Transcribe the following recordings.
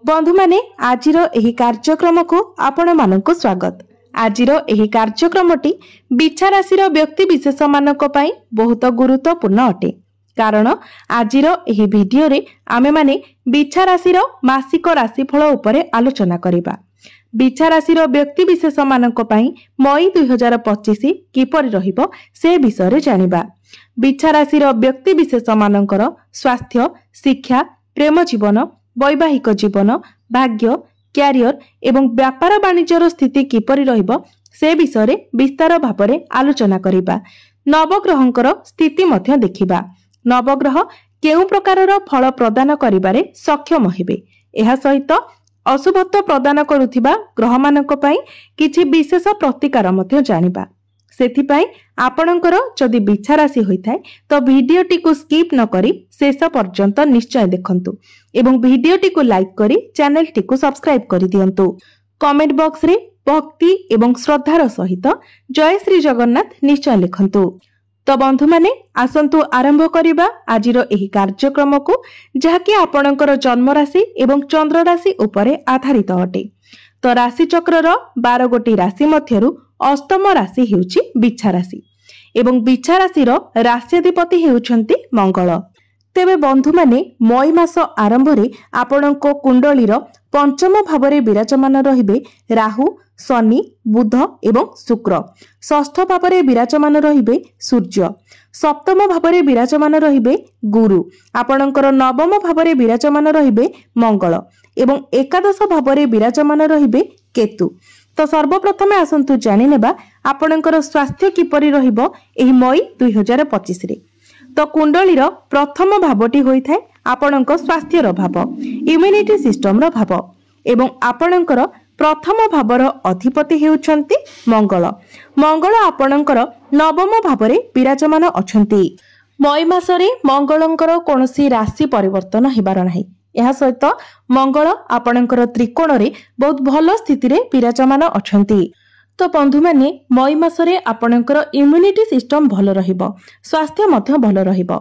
बंधु माने आजिर एही कार्यक्रम को आपण मानक स्वागत। आजिर एही कार्यक्रमटी बिछा राशि व्यक्ति विशेष मानक पई बहुत गुरुत्वपूर्ण अटे। कारण आजिर एही वीडियो रे आमे माने बिछा राशि मासिक राशिफल उपरे आलोचना करिबा। बिछा राशि व्यक्ति विशेष मानक पई मई 2025 किपरि रहिबो से विषय रे जानिबा। बिछा राशि व्यक्ति विशेष मानकर स्वास्थ्य, शिक्षा, प्रेम जीवन, वैवाहिक जीवन, भाग्य, क्यारियर एवं व्यापार वाणिज्यर स्थिति किपरि रहिबो से विषय रे विस्तार भाବରେ आलोचना करिबा। नवग्रहंकर स्थिति मध्य देखिबा। नवग्रह केउ प्रकारर फल प्रदान करिबारे सक्षम हेबे। एहा सहित अशुभत्व प्रदान करुथिबा ग्रह मानक पई किछि विशेष प्रतिकार मध्य जानिबा। सेथिपाई आपणकर जदि बिछा राशि होइथाय तो वीडियोटी को स्किप न करी शेष पर्यंत निश्चय देखंतु एवं वीडियोटी को लाइक करी चैनलटी को सब्सक्राइब करि दियंतु। कमेंट बॉक्स रे भक्ति एवं श्रद्धार सहित जय श्री जगन्नाथ निश्चय लिखंतु। तो बंधु माने आसंतु आरंभ करिबा आजिरो एही कार्यक्रम को जहाकि आपणकर जन्म राशि एवं चंद्र राशि उपरे आधारित अटे। तो राशि चक्रर 12 गोटी राशि मध्यरु अष्टम राशि हेउची बिछा राशि एवं बिछा राशिर राश्याधिपति हेउछंती मंगल। तेबे बंधु माने मई मास आरंभ रे आपणको कुंडलीर पंचम भावरे विराजमान रहिबे राहु, शनि, बुध एवं शुक्र। षष्ठ भावरे विराजमान रहिबे सूर्य। सप्तम भावरे विराजमान रहिबे गुरु। आपणकर नवम भावरे विराजमान रहिबे मंगल एवं एकादश भावरे विराजमान रहिबे केतु। तो सर्वप्रथमे आसंतु जानि नेबा आपणकर स्वास्थ्य किपरि रहिबो एही मई 2025 रे। तो कुंडलीर प्रथम भावटी होइथाय आपणक स्वास्थ्यर भाव, इम्युनिटी सिस्टम रो भाव एवं आपणकर प्रथम भावर अधिपति हेउछंती मंगल। मंगल आपणकर नवम भावरे विराजमान अछंती। मई मासरे मंगलंकर कोनोसी राशि परिवर्तन हेबार नाही। यह सहित मंगल आपणकर त्रिकोण रे बहुत भलो स्थिति रे विराजमान अछंती। तो बंधु माने मई मासरे आपणकर इम्युनिटी सिस्टम भलो रहिबो, स्वास्थ्य मध्य भलो रहिबो।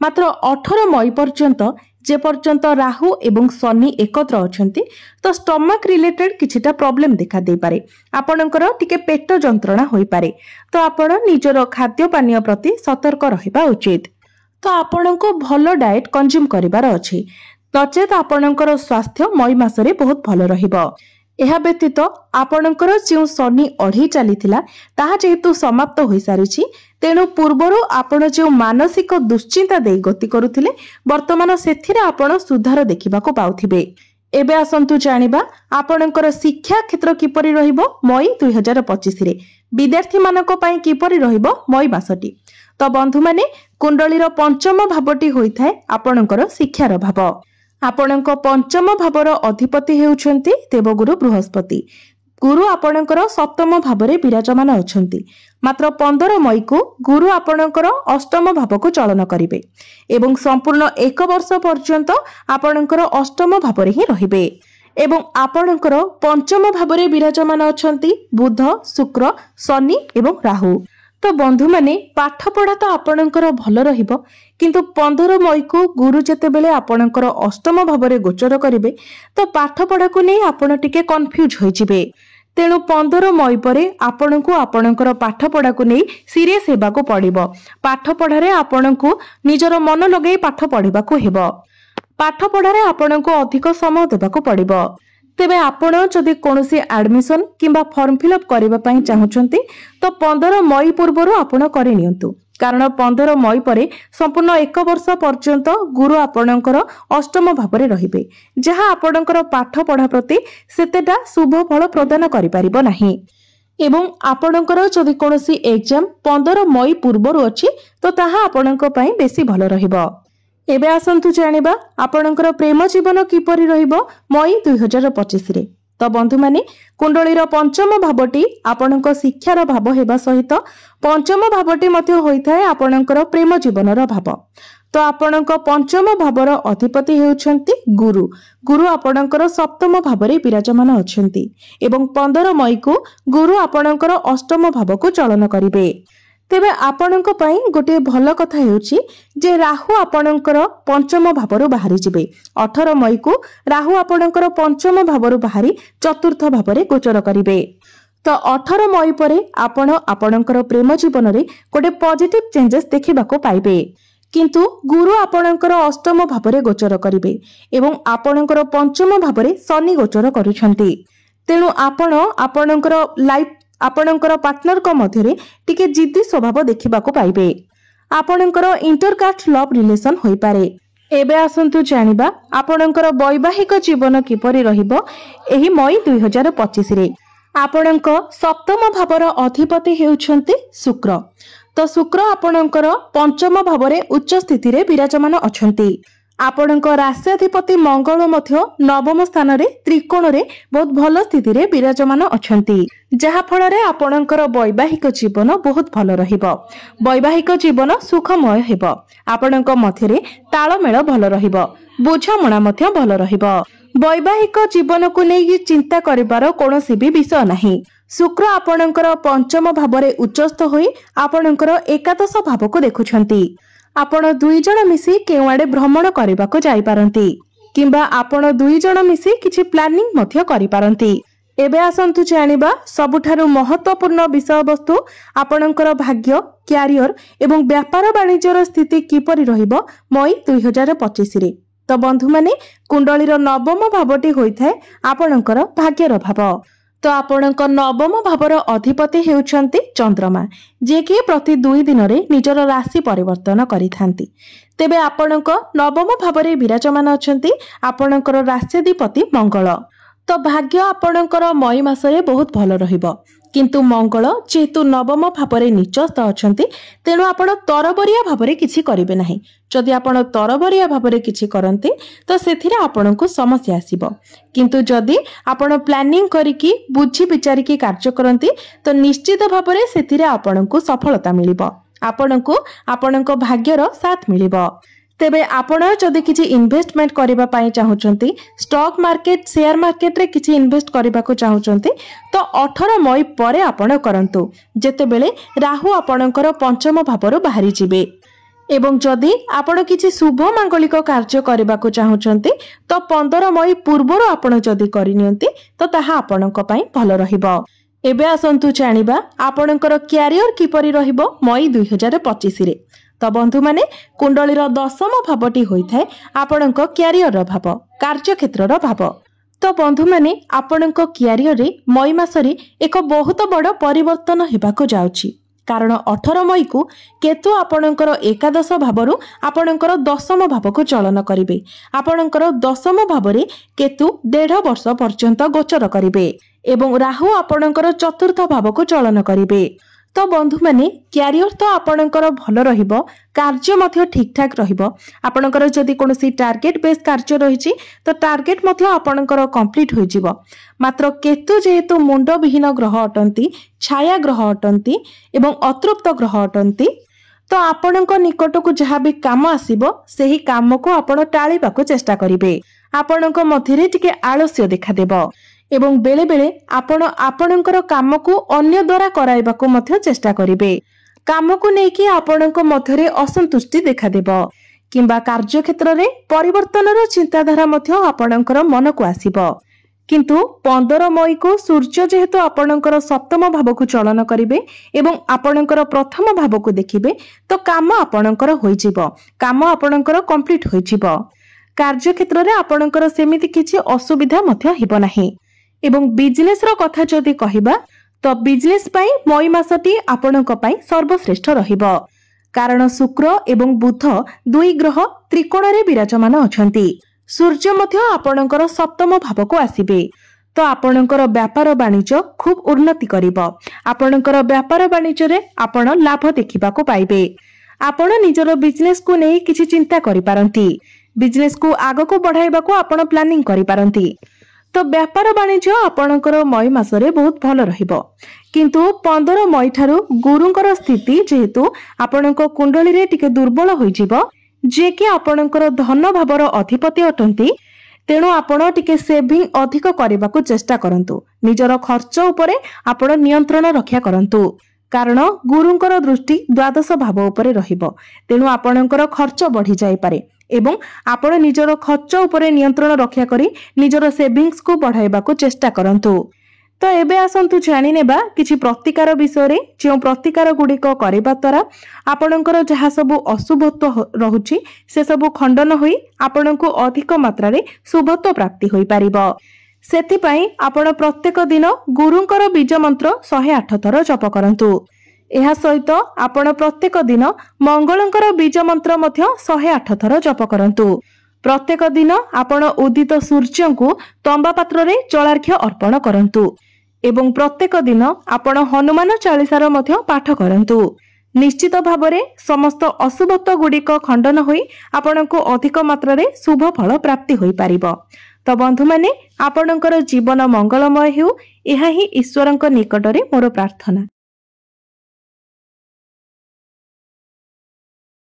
मात्र 18 मई पर्यंत जे पर्यंत राहु एवं शनि एकत्र अछंती तो स्टमक रिलेटेड किछिटा प्रॉब्लम देखा दे पारे। आपणकर टिके पेट जंत्रणा होई पारे। तो आपण निजर खाद्य पानीय प्रति सतर्क रहिबा उचित। तो आपणको भलो डाइट कंज्यूम करिवार अछि, नचेत आपणकर स्वास्थ्य मई मासरे बहुत भलो रहिबो। एहा व्यतीत आपणकर जे शनि अढ़ी चलीथिला ताहा जेहेतु समाप्त होई सारिछि, तेणु पूर्वरु आपण जे मानसिक दुश्चिंता देई गति करुथिले वर्तमान सेथिरे आपण सुधार देखिबाको पाउथिबे। एबे आसंतु जानिबा आपणकर शिक्षा क्षेत्र किपरि रहिबो मई 2025 रे। विद्यार्थी मानक पई किपरि रहिबो मई मासटी। तो बंधु माने कुंडलीर पंचम भावटी होइथाय आपणकर शिक्षार भाव। आपणक पंचम भावर अधिपति हेउछंती देवगुरु बृहस्पति। गुरु आपणकर सप्तम भावरे विराजमान अछंती। मात्र 15 मई को गुरु आपणकर अष्टम भाव को चलन करिवे एवं संपूर्ण 1 वर्ष पर्यंत आपणकर अष्टम भावरे ही रहिबे एवं आपणकर पंचम भावरे विराजमान अछंती बुध, शुक्र, शनि एवं राहु। तो बंधु माने पाठ पढ़ा तो आपणकर भलो रहिबो, किंतु 15 मई को गुरु जेते बेले आपणकर अष्टम भावरे गोचर करिवे तो पाठ पढ़ा को नै आपण टिके कंफ्यूज होई जिवे। तेणु 15 मई परे आपणको आपणकर पाठ पढ़ा को नै सीरियस हेबा को पड़िबो। पाठ पढ़ा रे आपणको निजर मन लगै पाठ पढ़िबा को हेबो। पाठ पढ़ा रे आपणको अधिक समय देबा को पड़िबो। तेबे आपण जदि कोनोसी एडमिशन किंबा फॉर्म फिलअप करिबा पई चाहुचंती तो 15 मई पूर्वरु आपण करि नियंतु। कारण 15 मई परे संपूर्ण 1 वर्ष पर्यंत गुरु आपणकर अष्टम भावरे रहिबे, जहा आपणकर पाठ पढ़ा प्रति सेतेटा शुभ फल प्रदान करि परिबो नाही। एवं आपणकर जदि कोनोसी एग्जाम 15 मई पूर्वरु अछि तो ताहा आपणक पई बेसी भलो रहिबो। एबे आसंतु जानिबा आपणकर प्रेम जीवन किपरि रहिबो मई 2025 रे। तो बंधु माने कुंडलीर पंचम भावटी आपणक शिक्षार भाव हेबा सहित पंचम भावटी मध्ये होइथाय आपणकर प्रेम जीवनर भाव। तो आपणक पंचम भावर अधिपति हेउछंती गुरु। गुरु आपणकर सप्तम भावरे विराजमान अछंती एवं 15 मई को गुरु आपणकर अष्टम भाव को चलन करिवे। तेबे आपणक पई गोटे भल कथा हेउची जे राहु आपणकर पंचम भावरु बाहरी जिबे। 18 मई को राहु आपणकर पंचम भावरु बाहरी चतुर्थ भावरे गोचर करिवे। तो 18 मई परे आपण आपणकर प्रेम जीवन रे गोटे पॉजिटिव चेंजेस देखिबाको पाइबे। किंतु गुरु आपणकर अष्टम भावरे गोचर करिवे एवं आपणकर पंचम भावरे शनि गोचर करूछंती। तेणु आपण आपणकर लाइफ आपणकर पार्टनर को मध्यरे टिके जिद्दी स्वभाव देखिबाको पाइबे। आपणकर इंटरकास्ट लव रिलेशन होई पारे। एबे आसंतु जानिबा आपणकर वैवाहिक जीवन किपरि रहिबो एही मई 2025 रे। आपणक सप्तम भावर अधिपति हेउछंती शुक्र। तो शुक्र आपणकर पंचम भावरे उच्च स्थिति रे विराजमान अछंती। आपणक राष्ट्राधिपति मंगल मध्य नवम स्थान रे त्रिकोण रे बहुत भल स्थिति रे विराजमान अछंती, जहा फल रे आपणकर वैवाहिक जीवन बहुत भल रहिबो। वैवाहिक जीवन सुखमय हेबो। आपणक मध्य रे ताळमेळ भल रहिबो, बुझामणा मध्य भल रहिबो। वैवाहिक जीवन को नेई चिंता करिबार कोनोसी भी विषय नाही। शुक्र आपणकर पंचम भावरे उच्चस्थ होई आपणकर एकादश भाव को देखुछंती। आपण दुई जण मिसी केवाडे भ्रमण करबाको जाई पारंती किंबा आपण दुई जण मिसी किछि प्लानिंग मध्य करि पारंती। एबे आसंतु जानिबा सबुठारु महत्वपूर्ण विषय वस्तु आपणकर भाग्य, क्यारियर एवं व्यापार वाणिज्यर स्थिति किपरि रहिबो मई 2025 रे। तो बंधु माने कुंडलीर नवम भावटी होइथाय आपणकर भाग्यर भाव। तो आपणक नवम भावर अधिपति हेउछंती चंद्रमा, जे कि प्रति 2 दिन रे निजर राशि परिवर्तन करिथांती। तेबे आपणक नवम भावरे विराजमान अछंती आपणकर राष्ट्राधिपति मंगल। तो भाग्य आपणकर मई मासरे बहुत भल रहिबो। किंतु मंगल जेहेतु नवम भावरे नीचस्थ अछंती तेणु आपण तरबरिया भावरे किछि करिवे नाही। जदि आपण तरबरिया भावरे किछि करंती तो सेथिरे आपणको समस्या आसीबो। किंतु जदि आपण प्लानिंग करिकि बुझी विचारिकि कार्य करंती तो निश्चित भावरे सेथिरे आपणको सफलता मिलिबो। आपणको आपणको भाग्यर साथ मिलिबो। तेबे आपण जदि किछि इन्वेस्टमेंट करिबा पई चाहुचंती, स्टॉक मार्केट शेयर मार्केट रे किछि इन्वेस्ट करिबा को चाहुचंती तो 18 मई परे आपण करंतु, जेतेबेले राहु आपणकर पंचम भावरु बाहरी जिबे। एवं जदि आपण किछि शुभ मांगलिक कार्य करिबा को चाहुचंती तो 15 मई पूर्वरु आपण जदि करिनियंती तो ताहा आपणक पई भल रहिबो। एबे आसंतु जानिबा आपणकर क्यारियर किपरि रहिबो मई 2025 रे। तो बंधु माने कुंडलीर दशम भावटी होइथाय आपणक क्यारियर भाव, कार्य क्षेत्रर भाव। तो बंधु माने आपणक क्यारियर रे मई मासरे एक बहुत बड़ परिवर्तन हेबाको जाउची। कारण 18 मई को केतु आपणकर एकादश भावरु आपणकर दशम भाव को चलन करिवे। आपणकर दशम भावरे केतु 1.5 वर्ष पर्यंत गोचर करिवे एवं राहु आपणकर चतुर्थ भाव को चलन करिवे। तो बंधु माने क्यारियर तो आपणकर भल रहिबो, कार्य मध्य ठीक ठाक रहिबो। आपणकर जदि कोनोसी टार्गेट बेस कार्य रहिछि तो टार्गेट मध्य आपणकर कंप्लीट होई जिवो। मात्र केतु जेहेतु मुंड विहीन ग्रह अटंती, छाया ग्रह अटंती एवं अतृप्त ग्रह अटंती, तो आपणक निकट को जहाँ भी काम आसीबो सेही काम को आपण टाळिबाको चेष्टा करिवे। आपणक मध्यरे टिके आलस्य देखा देबो एवं बेले बेले आपण आपणकर काम को अन्य द्वारा कराइबाको मध्य चेष्टा करिवे। काम को नेकी आपणक मध्यरे असंतुष्टि देखा देबो किंबा कार्य क्षेत्र रे परिवर्तनर चिंताधारा मध्य आपणकर मन को आसीबो। किंतु 15 मई को सूर्य जेहेतु आपणकर सप्तम भाव को चलन करिवे एवं आपणकर प्रथम भाव को देखिबे तो काम आपणकर होई जिवो, काम आपणकर कंप्लीट होई जिवो। कार्य क्षेत्र रे आपणकर सेमिति किछि असुविधा मध्य हेबो नाही। एवं बिजनेस रो कथा जदि कहिबा तो बिजनेस पई मई मासटी आपणक पई सर्वश्रेष्ठ रहिबो। कारण शुक्र एवं बुध दुई ग्रह त्रिकोण रे विराजमान अछंती। सूर्य मध्य आपणकर सप्तम भाव को आसीबे। तो आपणकर व्यापार वाणिज्य खूब उन्नति करिबो। आपणकर व्यापार वाणिज्य रे आपण लाभ देखिबा को पाइबे। आपण निजरो बिजनेस को नै किछि चिंता करि पारंती। बिजनेस को आगो को बढ़ाइबा को आपण प्लानिंग करि पारंती। तो व्यापार वाणिज्य आपणकर मई मासरे बहुत भल रहिबो। किंतु 15 मई ठारू गुरुंकर स्थिति जेहेतु आपणक कुंडली रे टिके दुर्बल होई जिवो, जे कि आपणकर धन भावर अधिपति अटंती। तेणु आपण टिके सेविंग अधिक करबाकू चेष्टा करंतु। निजर खर्च उपरे आपण नियंत्रण रक्षा करंतु। कारण गुरुंकर दृष्टि द्वादश भाव उपरे रहिबो। तेणु आपणकर खर्च बढ़ी जाई पारे एवं आपण निजर खर्च उपरे नियंत्रण रक्षा करी निजर सेविंग्स को बढ़ाइबा को चेष्टा करंतु। तो एबे आसंतु जानि नेबा किछि प्रतिकार विषय जो प्रतिकार गुड़िक करबा द्वारा आपणकर जहाँ सब अशुभत्व रहुछि से सब खंडन होई आपणको अधिक मात्रा रे शुभत्व प्राप्ति होई पारिबो। सेथिपई आपण प्रत्येक दिन गुरुंकर बीज मंत्र 108 थर जप करंतु। एहा सहित आपण प्रत्येक दिन मंगलंकर बीज मंत्र मध्य 108 थर जप करंतु। प्रत्येक दिन आपण उदित सूर्य को तंबा पात्र रे जलार्घ्य अर्पण करंतु एवं प्रत्येक दिन आपण हनुमान चालीसार मध्य पाठ करंतु। निश्चित भावरे समस्त अशुभत्व गुड़िक खंडन होई आपणको अधिक मात्रा रे शुभ फल प्राप्ति होई पारिबो। तो बंधु माने आपणकर जीवन मंगलमय हेउ, एहा ही ईश्वरंक निकटरे मोर प्रार्थना।